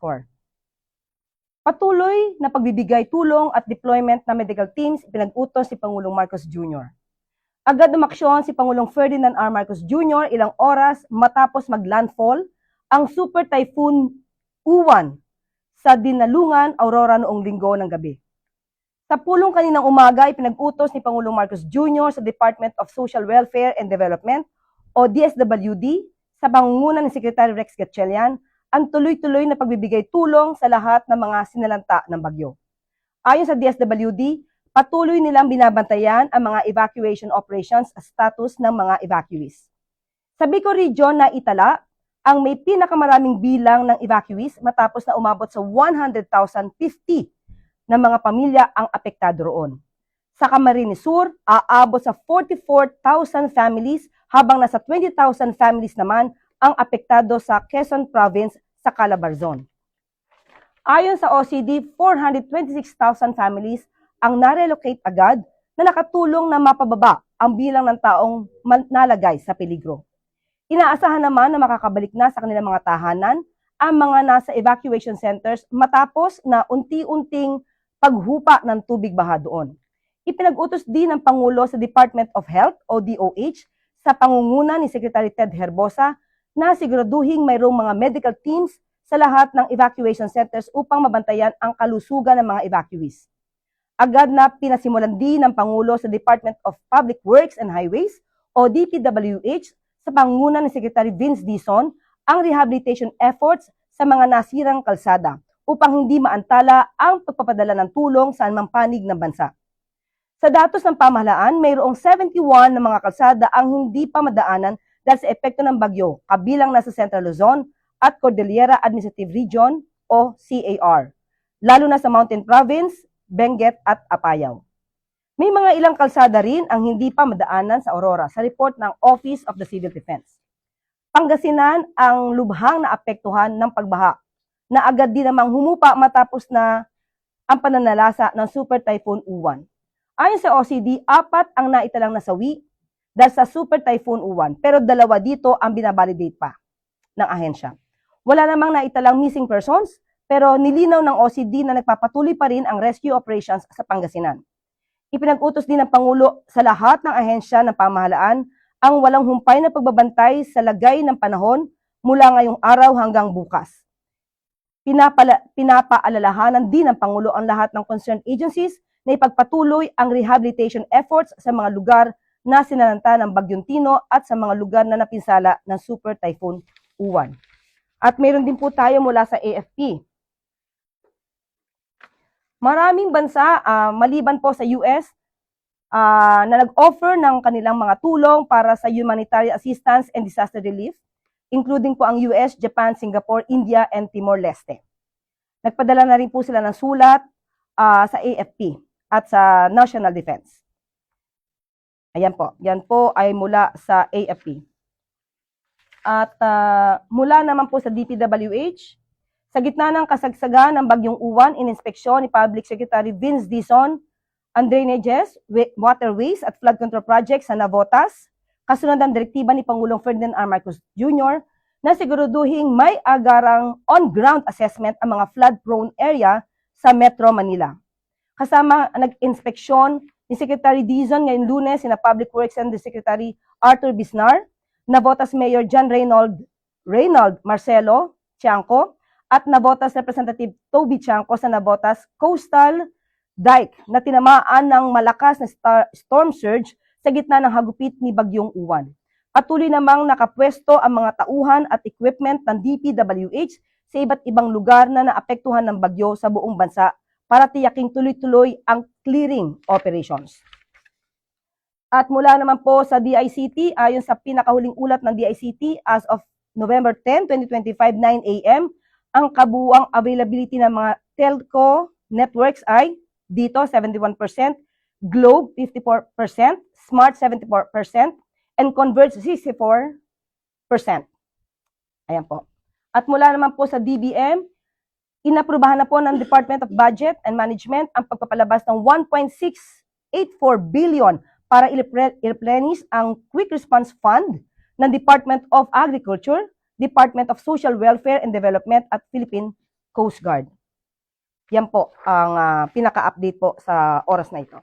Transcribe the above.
sector. Patuloy na pagbibigay tulong at deployment ng medical teams pinag-utos si Pangulong Marcos Jr. Agad umaksyon si Pangulong Ferdinand R. Marcos Jr. ilang oras matapos mag-landfall ang Super Typhoon Uwan sa Dinalungan, Aurora noong Linggo ng gabi. Sa pulong kaninang umaga, ipinag-utos ni Pangulong Marcos Jr. sa Department of Social Welfare and Development o DSWD sa pangunguna ni Secretary Rex Gatchalian ang tuloy-tuloy na pagbibigay tulong sa lahat ng mga sinalanta ng bagyo. Ayon sa DSWD, patuloy nilang binabantayan ang mga evacuation operations status ng mga evacuees. Sa Bicol Region na itala, ang may pinakamaraming bilang ng evacuees matapos na umabot sa 100,050 na mga pamilya ang apektado roon. Sa Camarines Sur, aabot sa 44,000 families habang nasa 20,000 families naman ang apektado sa Quezon Province sa Calabarzon. Ayon sa OCD, 426,000 families ang narelocate agad na nakatulong na mapababa ang bilang ng taong nalagay sa peligro. Inaasahan naman na makakabalik na sa kanilang mga tahanan ang mga nasa evacuation centers matapos na unti-unting paghupa ng tubig baha doon. Ipinag-utos din ng Pangulo sa Department of Health o DOH sa pangunguna ni Secretary Ted Herbosa na siguraduhing mayroong mga medical teams sa lahat ng evacuation centers upang mabantayan ang kalusugan ng mga evacuees. Agad na pinasimulan din ng Pangulo sa Department of Public Works and Highways o DPWH sa pangunguna ni Secretary Vince Dizon ang rehabilitation efforts sa mga nasirang kalsada upang hindi maantala ang pagpapadala ng tulong sa anumang panig ng bansa. Sa datos ng pamahalaan, mayroong 71 na mga kalsada ang hindi pa madaanan dahil sa epekto ng bagyo, kabilang nasa Central Luzon at Cordillera Administrative Region o CAR, lalo na sa Mountain Province, Benguet at Apayao. May mga ilang kalsada rin ang hindi pa madaanan sa Aurora sa report ng Office of the Civil Defense. Pangasinan ang lubhang naapektuhan ng pagbaha na agad din namang humupa matapos na ang pananalasa ng Super Typhoon Uwan. Ayon sa OCD, 4 ang naitalang nasawi dahil sa Super Typhoon Uwan, pero 2 dito ang binabalidate pa ng ahensya. Wala namang naitalang missing persons, pero nilinaw ng OCD na nagpapatuloy pa rin ang rescue operations sa Pangasinan. Ipinag-utos din ng Pangulo sa lahat ng ahensya ng pamahalaan ang walang humpay na pagbabantay sa lagay ng panahon mula ngayong araw hanggang bukas. Pinapaalalahanan din ng Pangulo ang lahat ng concerned agencies na ipagpatuloy ang rehabilitation efforts sa mga lugar na sinalanta ng Bagyong Tino at sa mga lugar na napinsala ng Super Typhoon Uwan. At mayroon din po tayo mula sa AFP. Maraming bansa, maliban po sa US, na nag-offer ng kanilang mga tulong para sa humanitarian assistance and disaster relief, including po ang US, Japan, Singapore, India, and Timor-Leste. Nagpadala na rin po sila ng sulat sa AFP at sa National Defense. Ayan po, yan po ay mula sa AFP. At mula naman po sa DPWH, sa gitna ng kasagsagan ng Bagyong Uwan, ininspeksyon ni Public Secretary Vince Dizon ang drainages, waterways at flood control projects sa Navotas, kasunod ng direktiba ni Pangulong Ferdinand R. Marcos Jr. na siguraduhing may agarang on-ground assessment ang mga flood-prone area sa Metro Manila. Kasama nag-inspeksyon ni Secretary Dizon ngayong Lunes sina Public Works and the Secretary Arthur Bisnar, Navotas Mayor John Reynald Marcelo Tiangco, at Navotas Representative Toby Tiangco sa Navotas Coastal Dike na tinamaan ng malakas na storm surge sa gitna ng hagupit ni Bagyong Uwan. Patuloy namang nakapwesto ang mga tauhan at equipment ng DPWH sa iba't ibang lugar na naapektuhan ng bagyo sa buong bansa para tiyaking tuloy-tuloy ang clearing operations. At mula naman po sa DICT, ayon sa pinakahuling ulat ng DICT as of November 10, 2025, 9 a.m., ang kabuuang availability ng mga telco networks ay dito 71%, Globe 54%, Smart 74%, and Converge 64%. Ayan po. At mula naman po sa DBM, inaprubahan na po ng Department of Budget and Management ang pagpapalabas ng 1.684 billion para i-replenish ang Quick Response Fund ng Department of Agriculture, Department of Social Welfare and Development at Philippine Coast Guard. Yan po ang pinaka-update po sa oras na ito.